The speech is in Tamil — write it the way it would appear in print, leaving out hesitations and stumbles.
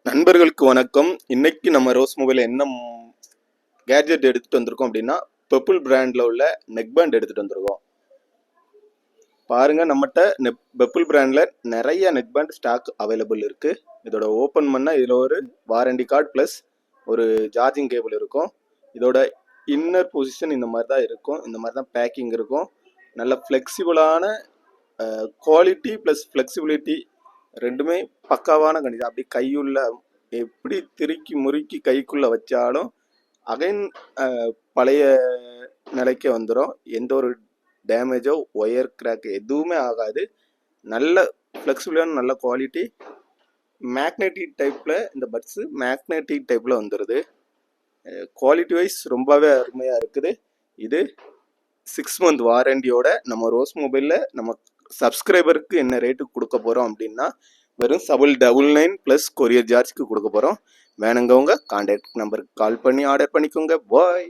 நண்பர்களுக்கு வணக்கம். இன்னைக்கு நம்ம ரோஸ் மொபைல் என்ன கேட்ஜெட் எடுத்துட்டு வந்திருக்கோம் அப்படின்னா, பெப்பிள் பிராண்ட்ல உள்ள நெக் பேண்ட் எடுத்துட்டு வந்திருக்கோம். பாருங்க, நம்மகிட்ட பெப்பிள் பிராண்ட்ல நிறைய நெக் பேண்ட் ஸ்டாக் அவைலபிள் இருக்கு. இதோட ஓப்பன் பண்ணா இதுல ஒரு வாரண்டி கார்டு பிளஸ் ஒரு சார்ஜிங் கேபிள் இருக்கும். இதோட இன்னர் பொசிஷன் இந்த மாதிரி தான் இருக்கும். இந்த மாதிரி தான் பேக்கிங் இருக்கும். நல்ல ஃப்ளெக்சிபிளான குவாலிட்டி பிளஸ் ஃப்ளெக்சிபிலிட்டி ரெண்டுமே பக்காவான கண்டிஷன். அப்படி கையுள்ள எப்படி திருக்கி முறுக்கி கைக்குள்ள வச்சாலும் அகைன் பழைய நிலைக்கு வந்துடும். எந்த ஒரு டேமேஜோ ஒயர் கிராக் எதுவுமே ஆகாது. நல்ல ஃப்ளெக்சிபிளான நல்ல குவாலிட்டி. மேக்னெட்டிக் டைப்பில் இந்த பட்ஸு மேக்னெட்டிக் டைப்பில் வந்துடுது. குவாலிட்டி வைஸ் ரொம்பவே அருமையாக இருக்குது. இது 6 month வாரண்டியோட நம்ம ரோஸ் மொபைலில் நம்ம சப்ஸ்கிரைபருக்கு என்ன ரேட்டுக்கு கொடுக்க போகிறோம் அப்படின்னா, வெறும் 799 ப்ளஸ் கொரியர் சார்ஜ்க்கு கொடுக்க போகிறோம். வேணுங்கவங்க கான்டாக்ட் நம்பருக்கு கால் பண்ணி ஆர்டர் பண்ணிக்கோங்க. பாய்.